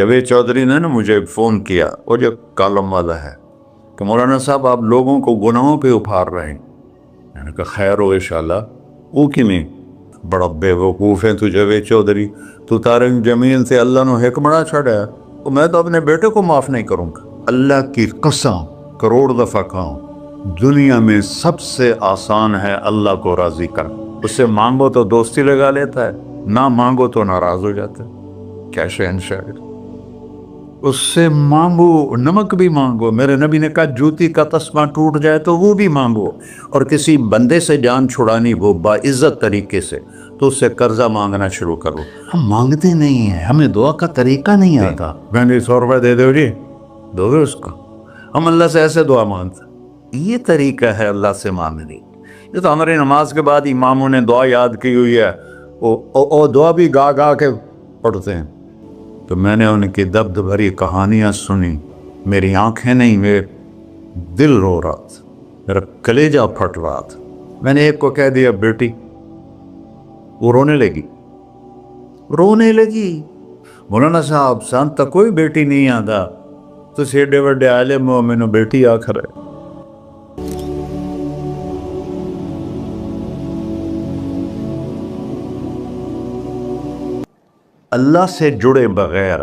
جاوید چودھری نے نا مجھے ایک فون کیا، وہ جو کالم والا ہے، کہ مولانا صاحب آپ لوگوں کو گناہوں پہ ابھار رہے ہیں۔ میں نے کہا خیر ہو انشاءاللہ۔ وہ کی نہیں بڑا بے وقوف ہے تو جاوید چودھری، تو تارنگ جمین سے اللہ نے حکمڑا چھڑا ہے، تو میں تو اپنے بیٹے کو معاف نہیں کروں گا۔ اللہ کی قسم کروڑ دفعہ کہوں، دنیا میں سب سے آسان ہے اللہ کو راضی کرنا۔ اس سے مانگو تو دوستی لگا لیتا ہے، نہ مانگو تو ناراض ہو جاتا ہے۔ کیا شہنشاہ! اس سے مانگو، نمک بھی مانگو۔ میرے نبی نے کہا جوتی کا تسمہ ٹوٹ جائے تو وہ بھی مانگو، اور کسی بندے سے جان چھڑانی ہو باعزت طریقے سے تو اس سے قرضہ مانگنا شروع کرو۔ ہم مانگتے نہیں ہیں، ہمیں دعا کا طریقہ نہیں آتا۔ میں نے 100 روپے دے دو جی، دو گے اس کو؟ ہم اللہ سے ایسے دعا مانگتے، یہ طریقہ ہے اللہ سے مانگنے۔ یہ تو ہماری نماز کے بعد اماموں نے دعا یاد کی ہوئی ہے، وہ دعا بھی گا گا کے پڑھتے ہیں۔ تو میں نے ان کی درد بھری کہانیاں سنی، میری آنکھیں نہیں، میرے دل رو رہا تھا، میرا کلیجہ پھٹ رہا تھا۔ میں نے ایک کو کہہ دیا بیٹی، وہ رونے لگی۔ مولانا صاحب سان تک کوئی بیٹی نہیں آتا، تو ایڈے وڈے عالم ہو، میں نے بیٹی آخر ہے۔ اللہ سے جڑے بغیر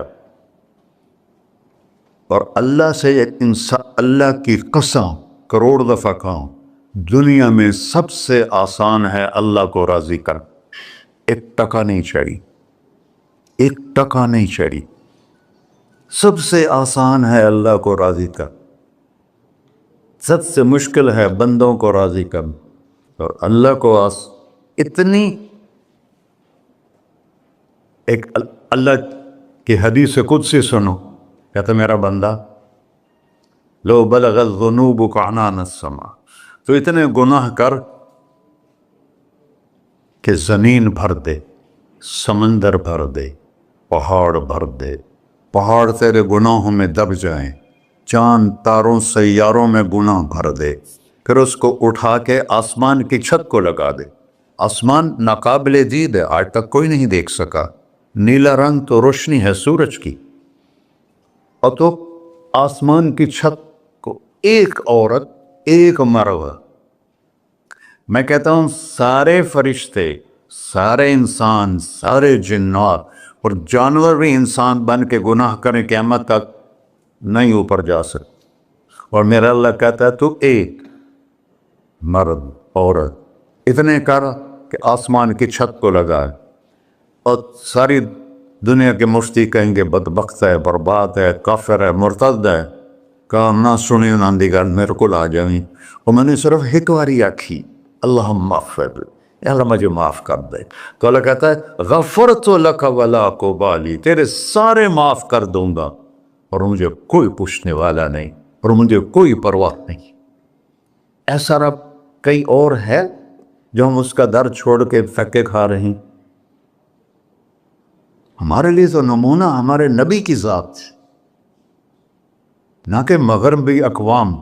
اور اللہ سے انسان، اللہ کی قسم کروڑ دفعہ کہوں، دنیا میں سب سے آسان ہے اللہ کو راضی کر۔ ایک ٹکا نہیں چڑھی، ایک ٹکا نہیں چڑھی۔ سب سے آسان ہے اللہ کو راضی کر، سب سے مشکل ہے بندوں کو راضی کر، اور اللہ کو اتنی ایک اللہ کی حدیث قدسی سنو، کہتا میرا بندہ لو بلغ الذنوب عنان السماء، تو اتنے گناہ کر کہ زمین بھر دے، سمندر بھر دے، پہاڑ بھر دے، پہاڑ تیرے گناہوں میں دب جائیں، چاند تاروں سیاروں میں گناہ بھر دے، پھر اس کو اٹھا کے آسمان کی چھت کو لگا دے۔ آسمان ناقابل دید ہے، آج تک کوئی نہیں دیکھ سکا، نیلا رنگ تو روشنی ہے سورج کی، اور تو آسمان کی چھت کو ایک عورت، ایک مرد، میں کہتا ہوں سارے فرشتے، سارے انسان، سارے جنات اور جانور بھی انسان بن کے گناہ کریں قیامت تک نہیں اوپر جا سکتے، اور میرا اللہ کہتا ہے تو ایک مرد عورت اتنے کر کہ آسمان کی چھت کو لگائے، اور ساری دنیا کے مفتی کہیں گے بدبخت ہے، برباد ہے، کافر ہے، مرتد ہے، کہا نہ سنی نہ دیگر میرے کو آ جائیں، اور میں نے صرف ایک باری آکھی اللہم اغفر، اللہ مجھے معاف کر دے، تو اللہ کہتا ہے غفرت لک ولا ابالی، تیرے سارے معاف کر دوں گا اور مجھے کوئی پوچھنے والا نہیں، اور مجھے کوئی پرواہ نہیں۔ ایسا رب کئی اور ہے جو ہم اس کا در چھوڑ کے پھکے کھا رہے ہیں؟ ہمارے لیے تو نمونہ ہمارے نبی کی ذات، نہ کہ مغربی اقوام۔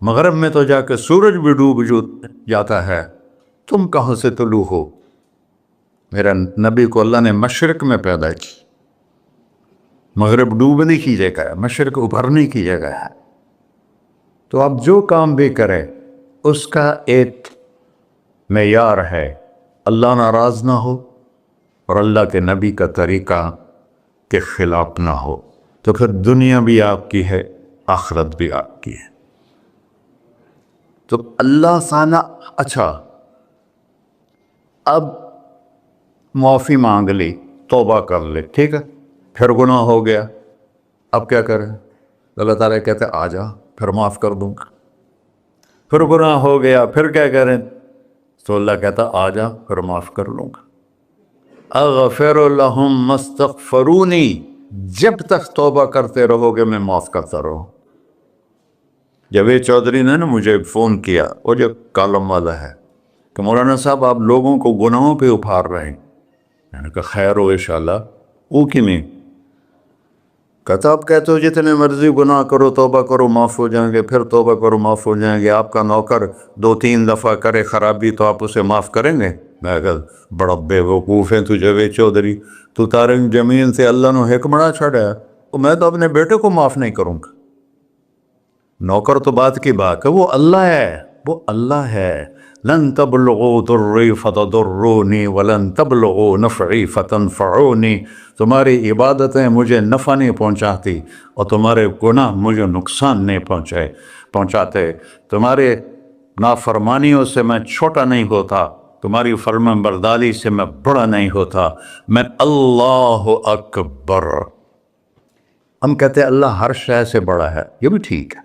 مغرب میں تو جا کے سورج بھی ڈوب جاتا ہے، تم کہاں سے طلوع ہو؟ میرا نبی کو اللہ نے مشرق میں پیدا کی، مغرب ڈوبنے کی جگہ ہے، مشرق ابھرنے کی جگہ ہے۔ تو اب جو کام بھی کرے اس کا ایک معیار ہے، اللہ ناراض نہ ہو اور اللہ کے نبی کا طریقہ کے خلاف نہ ہو، تو پھر دنیا بھی آپ کی ہے، آخرت بھی آپ کی ہے۔ تو اللہ سانا اچھا، اب معافی مانگ لی، توبہ کر لے، ٹھیک ہے، پھر گناہ ہو گیا، اب کیا کریں؟ اللہ تعالیٰ کہتے آ جا پھر معاف کر دوں گا۔ پھر گناہ ہو گیا، پھر کیا کریں؟ تو اللہ کہتا آ جا پھر معاف کر لوں گا۔ اغفر لہم مستغفرونی، جب تک توبہ کرتے رہو گے میں معاف کرتا رہوں۔ جاوید چودھری نے نا مجھے ایک فون کیا، وہ جو کالم والا ہے، کہ مولانا صاحب آپ لوگوں کو گناہوں پہ ابھار رہے ہیں۔ میں نے کہا خیر ہو انشاءاللہ۔ وہ کی نہیں کہتا آپ کہتے ہو جتنے مرضی گناہ کرو توبہ کرو معاف ہو جائیں گے، پھر توبہ کرو معاف ہو جائیں گے، آپ کا نوکر 2-3 دفعہ کرے خرابی تو آپ اسے معاف کریں گے؟ میں کہا بڑا بے وقوف ہے تو جاوید چودھری، تو تارنگ جمین سے اللہ نے حکمڑا چھڑا ہے، میں تو اپنے بیٹے کو معاف نہیں کروں گا. نوکر تو بات کی بات ہے، وہ اللہ ہے، وہ اللہ ہے. لن تبلغوا ضری فتضرونی ولن تبلغوا نفعی فتنفعونی. تمہاری عبادتیں مجھے نفع نہیں پہنچاتی اور تمہارے گناہ مجھے نقصان نہیں پہنچاتے. تمہارے نافرمانیوں سے میں چھوٹا نہیں ہوتا، تمہاری فرمان برداری سے میں بڑا نہیں ہوتا. میں اللہ اکبر. ہم کہتے ہیں اللہ ہر شے سے بڑا ہے، یہ بھی ٹھیک ہے،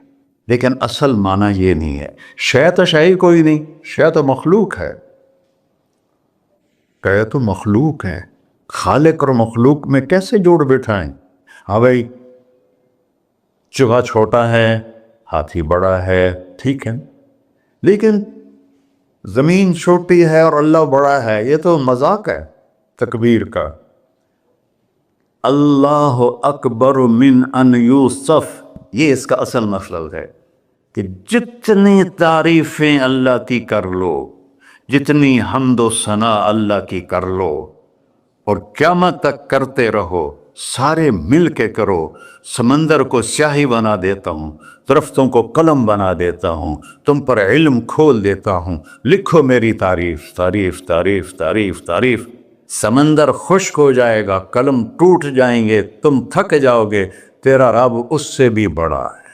لیکن اصل معنی یہ نہیں ہے. شے تو شے ہی کوئی نہیں، شے تو مخلوق ہے. کہ تو مخلوق ہے، خالق اور مخلوق میں کیسے جوڑ بٹھائیں؟ ہاں بھائی، چوہا چھوٹا ہے، ہاتھی بڑا ہے، ٹھیک ہے، لیکن زمین چھوٹی ہے اور اللہ بڑا ہے، یہ تو مذاق ہے تکبیر کا. اللہ اکبر من ان یوصف، یہ اس کا اصل مطلب ہے کہ جتنی تعریفیں اللہ کی کر لو، جتنی حمد و ثنا اللہ کی کر لو، اور قیامت تک کرتے رہو، سارے مل کے کرو. سمندر کو سیاہی بنا دیتا ہوں، درختوں کو قلم بنا دیتا ہوں، تم پر علم کھول دیتا ہوں، لکھو میری تعریف تعریف تعریف تعریف تعریف. سمندر خشک ہو جائے گا، قلم ٹوٹ جائیں گے، تم تھک جاؤ گے، تیرا رب اس سے بھی بڑا ہے،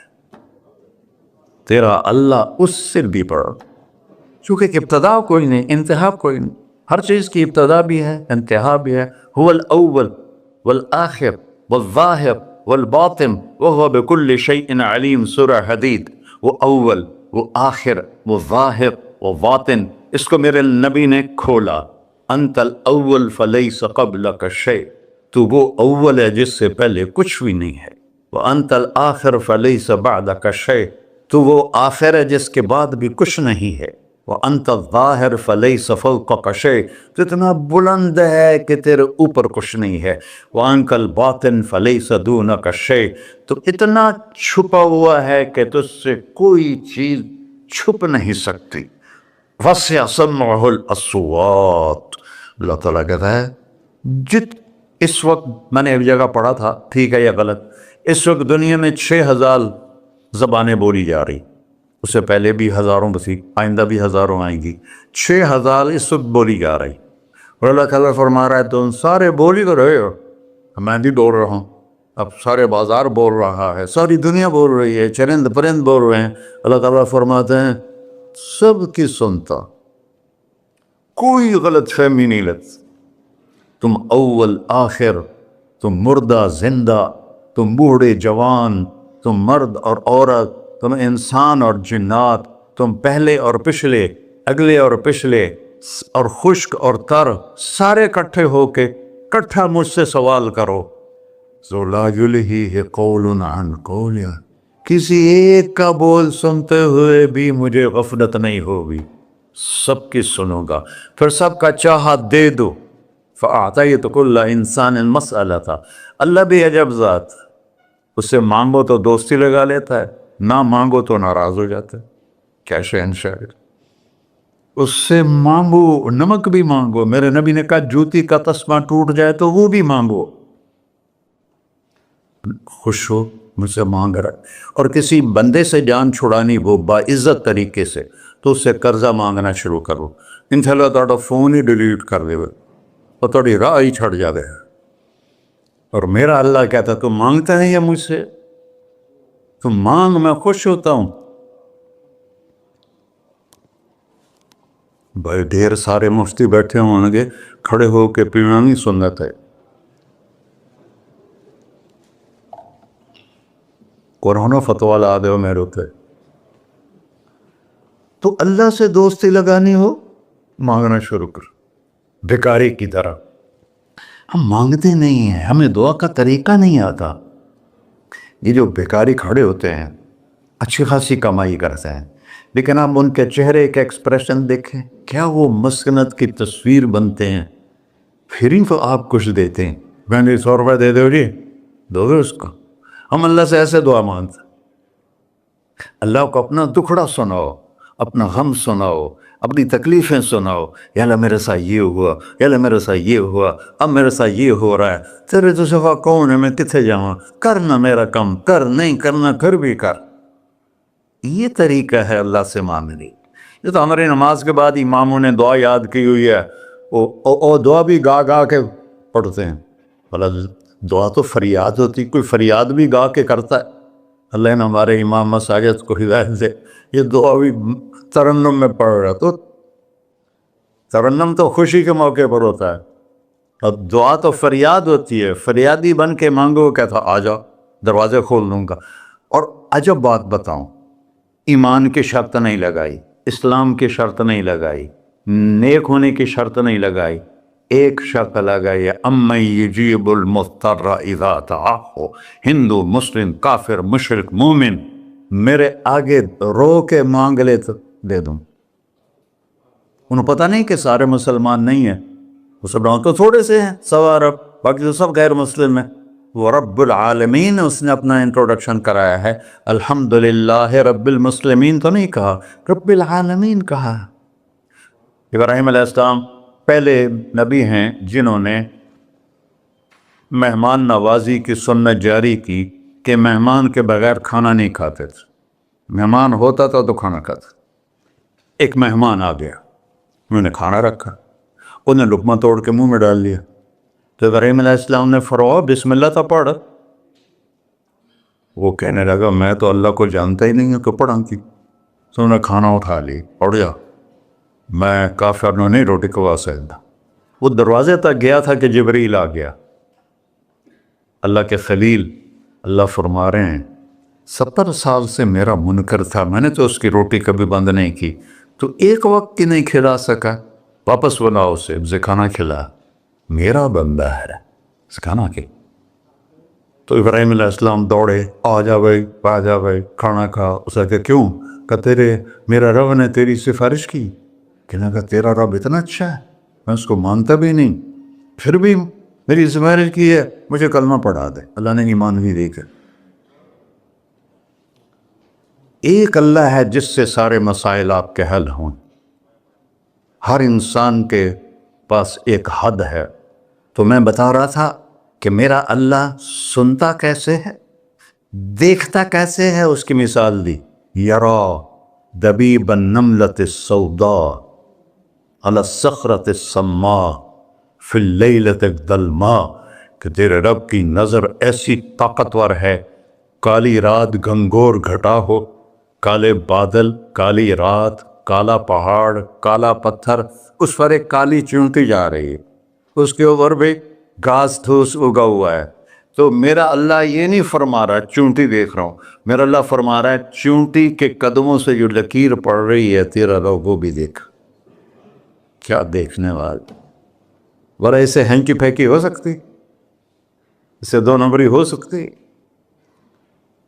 تیرا اللہ اس سے بھی بڑا. چونکہ ابتدا کوئی نہیں، انتہا کوئی نہیں. ہر چیز کی ابتدا بھی ہے، انتہا بھی ہے. هو الاول والآخر والظاہر والباطن وهو بكل شيء علیم. سورہ حدید. وہ اول، وہ آخر، وہ ظاہر، وہ باطن. اس کو میرے نبی نے کھولا. انت الاول فلیس قبلک شیء، تو وہ اول ہے جس سے پہلے کچھ بھی نہیں ہے. وانت الآخر فلیس بعدک شیء، تو وہ آخر ہے جس کے بعد بھی کچھ نہیں ہے. وانت الظاہر فلیس فوقک شیء، تو اتنا بلند ہے کہ تیرے اوپر کچھ نہیں ہے. وانت الباطن فلیس دونک شیء، تو اتنا چھپا ہوا ہے کہ تجھ سے کوئی چیز چھپ نہیں سکتی. وسع سمعہ الاصوات. اللہ تعالیٰ کہتا ہے اس وقت میں نے ایک جگہ پڑھا تھا، ٹھیک ہے یا غلط، اس وقت دنیا میں 6000 زبانیں بولی جا رہی. اس سے پہلے بھی ہزاروں بسی، آئندہ بھی ہزاروں آئیں گی. 6000 اس وقت بولی جا رہی. اور اللہ تعالیٰ فرما رہا ہے تم سارے بولی تو رہے ہو، میں بھی بول رہا ہوں. اب سارے بازار بول رہا ہے، ساری دنیا بول رہی ہے، چرند پرند بول رہے ہیں. اللہ تعالیٰ فرماتے ہیں سب کی سنتا، کوئی غلط فہمی نہیں لگتی. تم اول آخر، تم مردہ زندہ، تم بوڑھے جوان، تم مرد اور عورت، تم انسان اور جنات، تم پہلے اور پچھلے، اگلے اور پچھلے، اور خشک اور تر، سارے اکٹھے ہو کے اکٹھا مجھ سے سوال کرو. ذو لا یلہیہ قول عن قول، کسی ایک کا بول سنتے ہوئے بھی مجھے غفلت نہیں ہوگی، سب کی سنوں گا، پھر سب کا چاہا دے دو. فَأَعْطَيْتُ كُلَّ إِنسَانٍ مَسْأَلَةً. اللہ بھی عجب ذات، اس سے مانگو تو دوستی لگا لیتا ہے، نہ مانگو تو ناراض ہو جاتا ہے. کیا شہنشاہ. اس سے مانگو، نمک بھی مانگو. میرے نبی نے کہا جوتی کا تسمہ ٹوٹ جائے تو وہ بھی مانگو. خوش ہو مجھ سے مانگ رہا ہے. اور کسی بندے سے جان چھڑانی ہو باعزت طریقے سے تو اس سے قرضہ مانگنا شروع کرو. انشاءاللہ تھوڑا فون ہی ڈیلیٹ کر دے اور تھوڑی راہ ہی چھڑ جاوے. اور میرا اللہ کہتا تم مانگتا ہے یا مجھ سے؟ تم مانگ، میں خوش ہوتا ہوں. بھائی ڈھیر سارے مفتی بیٹھے ہوں گے، کھڑے ہو کے پینا نہیں سنت ہے. قرآن و فتویٰ لا دے ہو میرے ہوتے. تو اللہ سے دوستی لگانی ہو مانگنا شروع کر، بھکاری کی طرح. ہم مانگتے نہیں ہیں، ہمیں دعا کا طریقہ نہیں آتا. یہ جو بھکاری کھڑے ہوتے ہیں اچھی خاصی کمائی کرتے ہیں، لیکن آپ ان کے چہرے کے ایکسپریشن دیکھیں، کیا وہ مسکنت کی تصویر بنتے ہیں. پھر ہی تو آپ کچھ دیتے ہیں. میں نے 100 روپے دے دو جی، دو گے اس کو. ہم اللہ سے ایسے دعا مانگتے. اللہ کو اپنا دکھڑا سناؤ، اپنا غم سناؤ، اپنی تکلیفیں سناؤ، یا اللہ میرے ساتھ یہ ہوا، یا اللہ میرے ساتھ یہ ہوا، اب میرے ساتھ یہ ہو رہا ہے، تیرے تو سوا کون ہے، میں کتنے جاؤں، کرنا میرا کم، کر نہیں کرنا پھر بھی کر۔ یہ طریقہ ہے اللہ سے مانگنے۔ یہ تو ہماری نماز کے بعد اماموں نے دعا یاد کی ہوئی ہے، وہ دعا بھی گا گا کے پڑھتے ہیں۔ بھلا دعا تو فریاد ہوتی، کوئی فریاد بھی گا کے کرتا ہے؟ اللہ نے ہمارے امام مساجد کو ہدایت دے، یہ دعا بھی ترنم میں پڑھ رہا، تو ترنم تو خوشی کے موقع پر ہوتا ہے، اب دعا تو فریاد ہوتی ہے، فریادی بن کے مانگو، کہتا آ جاؤ دروازے کھول دوں گا۔ اور عجب بات بتاؤں، ایمان کی شرط نہیں لگائی، اسلام کی شرط نہیں لگائی، نیک ہونے کی شرط نہیں لگائی، ایک شرط لگائی ہے، امن یجیب المضطر اذا دعاہ۔ ہندو، مسلم، کافر، مشرک، مومن میرے آگے رو کے مانگ لے تو دے دوں۔ انہوں پتہ نہیں کہ سارے مسلمان نہیں ہیں، مسلمان تو تھوڑے سے ہیں، 100 ارب، باقی تو سب غیر مسلم ہیں۔ وہ رب العالمین اس نے اپنا انٹروڈکشن کرایا ہے، الحمدللہ رب المسلمین تو نہیں کہا، رب العالمین کہا۔ ابراہیم علیہ السلام پہلے نبی ہیں جنہوں نے مہمان نوازی کی سنت جاری کی کہ مہمان کے بغیر کھانا نہیں کھاتے تھے، مہمان ہوتا تھا تو کھانا کھاتے۔ ایک مہمان آ گیا، انہوں نے کھانا رکھا، انہیں لقمہ توڑ کے منہ میں ڈال لیا، تو ابراہیم علیہ السلام نے فرمایا بسم اللہ تو پڑھ۔ وہ کہنے لگا میں تو اللہ کو جانتا ہی نہیں ہوں کہ پڑھا کی، تو انہوں نے کھانا اٹھا لی، پڑھ جا، میں کافر نو نہیں روٹی کھوا سکتا۔ وہ دروازے تک گیا تھا کہ جبریل آ گیا، اللہ کے خلیل، اللہ فرما رہے ہیں 70 سال سے میرا منکر تھا، میں نے تو اس کی روٹی کبھی بند نہیں کی، تو ایک وقت کی نہیں کھلا سکا، واپس بلاؤ اسے کھانا کھلا، میرا بندہ ہے، کھانا کے۔ تو ابراہیم علیہ السلام دوڑے، آ جا بھائی، آ جا بھائی، کھانا کھا۔ اسے کہ کیوں؟ کہ میرا رب نے تیری سفارش کی۔ کہنے لگا تیرا رب اتنا اچھا ہے، میں اس کو مانتا بھی نہیں، پھر بھی میری سفارش کی ہے، مجھے کلمہ پڑھا دے۔ اللہ نے ایمان بھی دے کر۔ ایک اللہ ہے جس سے سارے مسائل آپ کے حل ہوں۔ ہر انسان کے پاس ایک حد ہے، تو میں بتا رہا تھا کہ میرا اللہ سنتا کیسے ہے، دیکھتا کیسے ہے، اس کی مثال دی، یرا دبیب النملۃ السوداء علی الصخرۃ الصماء فی اللیلۃ الظلماء، کہ تیرے رب کی نظر ایسی طاقتور ہے، کالی رات گھنگور گھٹا ہو، کالے بادل، کالی رات، کالا پہاڑ، کالا پتھر، اس پر ایک کالی چونٹی جا رہی ہے، اس کے اوپر بھی گھاس دھوس اگا ہوا ہے۔ تو میرا اللہ یہ نہیں فرما رہا چونٹی دیکھ رہا ہوں، میرا اللہ فرما رہا ہے چونٹی کے قدموں سے جو لکیر پڑ رہی ہے تیرا رب وہ بھی دیکھ۔ کیا دیکھنے والا، ورہ اسے ہینکی پھینکی ہو سکتی، اسے 2 نمبری ہو سکتی؟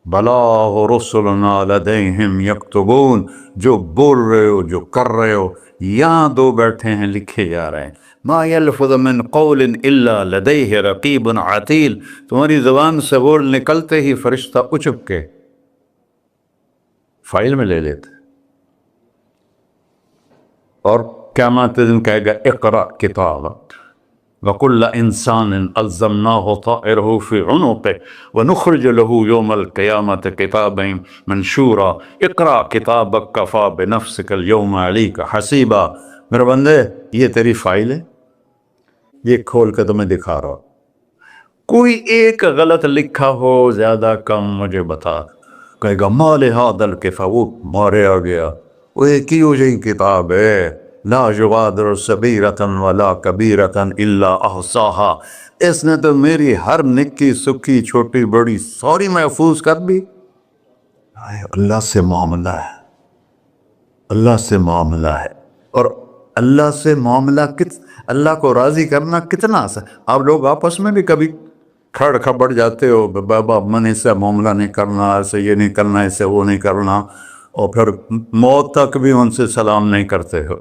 بلاغ رسلنا لدیہم یکتبون، جو بول رہے ہو، جو کر رہے ہو، یہاں 2 بیٹھے ہیں، لکھے جا رہے ہیں۔ ما یلفظ من قول الا لدیہ رقیب عتید، تمہاری زبان سے بول نکلتے ہی فرشتہ اچک کے فائل میں لے لیتے، اور قیامت دن کہے گا اقرأ کتابک وَكُلَّ إِنسَانٍ أَلْزَمْنَاهُ طَائِرَهُ فِي عُنُقِهِ وَنُخْرِجُ لَهُ يَوْمَ الْقِيَامَةِ كِتَابًا مَنْشُورًا اقرأ کتابک کفیٰ بنفسک اليوم علیک حسیبا۔ میرے بندے یہ تیری فائل ہے، یہ کھول کے تمہیں دکھا رہا ہوں، کوئی ایک غلط لکھا ہو زیادہ کم مجھے بتا۔ کہے گا ما لہذا الکتاب، وہ مارے آ گیا، وہ ایک ہی ہو جائے کتاب ہے، لا یغادر صغیرۃ ولا کبیرۃ الا احصاها، اس نے تو میری ہر نکی سکی چھوٹی بڑی ساری محفوظ کر دی۔ اللہ سے معاملہ ہے، اللہ سے معاملہ ہے، اور اللہ سے معاملہ اللہ کو راضی کرنا کتنا آسان۔ آپ لوگ آپس میں بھی کبھی کھڑ کھبڑ جاتے ہو، بابا من اس سے معاملہ نہیں کرنا، ایسے یہ نہیں کرنا، ایسے وہ نہیں کرنا، اور پھر موت تک بھی ان سے سلام نہیں کرتے ہو۔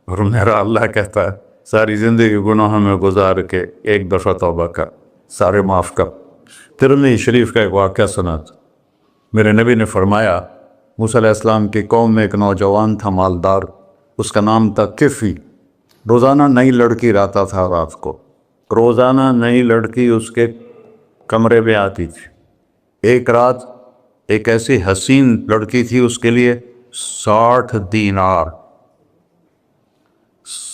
اور میرا اللہ کہتا ہے ساری زندگی گناہوں میں گزار کے ایک دفعہ توبہ کر، سارے معاف کر۔ ترمذی شریف کا ایک واقعہ سنا تھا، میرے نبی نے فرمایا موسیٰ علیہ السلام کی قوم میں ایک نوجوان تھا مالدار، اس کا نام تھا کفی۔ روزانہ نئی لڑکی لاتا تھا رات کو، روزانہ نئی لڑکی اس کے کمرے میں آتی تھی۔ ایک رات ایک ایسی حسین لڑکی تھی، اس کے لیے 60 دینار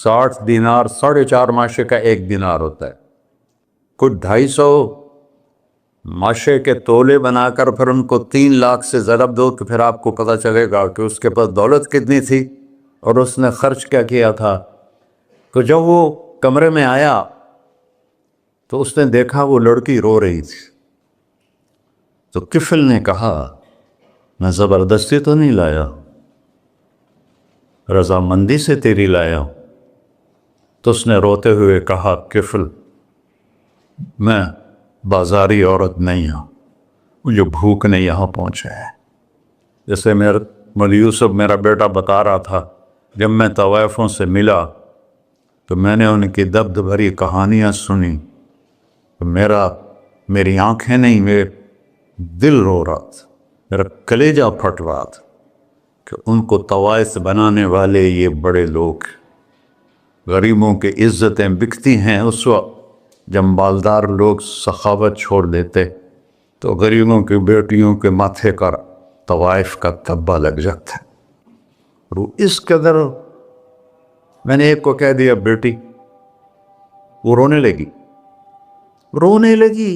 4.5 ماشے کا ایک دینار ہوتا ہے، کچھ 250 ماشے کے تولے بنا کر پھر ان کو 3 لاکھ سے ضرب دو تو پھر آپ کو پتہ چلے گا کہ اس کے پاس دولت کتنی تھی اور اس نے خرچ کیا کیا تھا۔ تو جب وہ کمرے میں آیا تو اس نے دیکھا وہ لڑکی رو رہی تھی۔ تو کفل نے کہا میں زبردستی تو نہیں لایا، رضامندی سے تیری لایا ہوں۔ تو اس نے روتے ہوئے کہا کفل میں بازاری عورت نہیں ہوں، مجھے بھوک نے یہاں پہنچا ہے۔ جیسے مولی یوسف میرا بیٹا بتا رہا تھا، جب میں طوائفوں سے ملا تو میں نے ان کی درد بھری کہانیاں سنی تو میری آنکھیں نہیں، میرے دل رو رہا تھا، میرا کلیجہ پھٹ رہا تھا کہ ان کو طوائف بنانے والے یہ بڑے لوگ، غریبوں کی عزتیں بکتی ہیں۔ اس وقت جب مالدار لوگ سخاوت چھوڑ دیتے تو غریبوں کی بیٹیوں کے ماتھے پر طوائف کا تبا لگ جاتا ہے۔ اور اس قدر میں نے ایک کو کہہ دیا بیٹی، وہ رونے لگی۔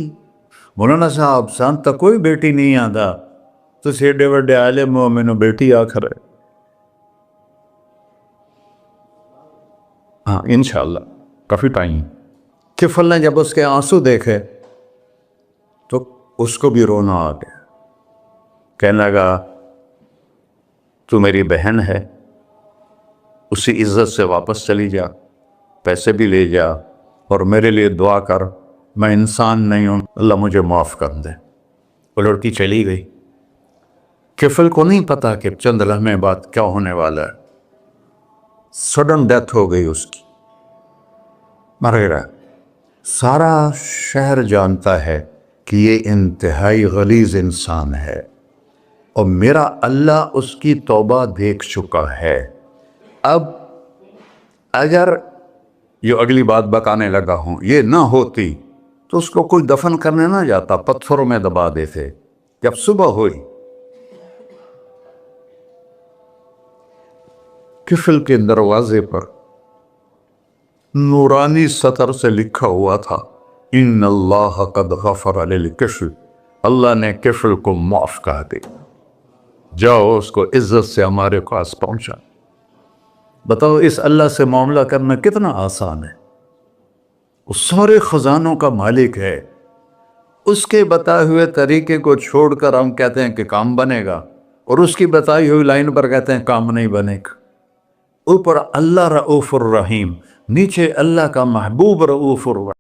مولانا صاحب سان تا کوئی بیٹی نہیں آتا، تو ایڈے وڈے عالم ہو، مینوں بیٹی آخر ہے۔ ہاں انشاءاللہ کافی ٹائم۔ کفل نے جب اس کے آنسو دیکھے تو اس کو بھی رونا آ گیا، کہنے لگا تو میری بہن ہے، اسی عزت سے واپس چلی جا، پیسے بھی لے جا اور میرے لیے دعا کر، میں انسان نہیں ہوں، اللہ مجھے معاف کر دے۔ وہ لڑکی چلی گئی۔ کفل کو نہیں پتا کہ چند لمحے بعد کیا ہونے والا ہے۔ سڈن ڈیتھ ہو گئی اس کی، مر گیا۔ سارا شہر جانتا ہے کہ یہ انتہائی غلیظ انسان ہے اور میرا اللہ اس کی توبہ دیکھ چکا ہے۔ اب اگر یہ اگلی بات بتانے لگا ہوں یہ نہ ہوتی تو اس کو کوئی دفن کرنے نہ جاتا، پتھروں میں دبا دیتے۔ جب صبح ہوئی کفل کے دروازے پر نورانی سطر سے لکھا ہوا تھا ان اللہ قد غفر للکفل، اللہ نے کفل کو معاف کر دے، جاؤ اس کو عزت سے ہمارے پاس پہنچا۔ بتاؤ اس اللہ سے معاملہ کرنا کتنا آسان ہے۔ وہ سارے خزانوں کا مالک ہے، اس کے بتائے ہوئے طریقے کو چھوڑ کر ہم کہتے ہیں کہ کام بنے گا، اور اس کی بتائی ہوئی لائن پر کہتے ہیں کام نہیں بنے گا۔ اوپر اللہ رؤوف الرحیم، نیچے اللہ کا محبوب رؤوف الرحیم۔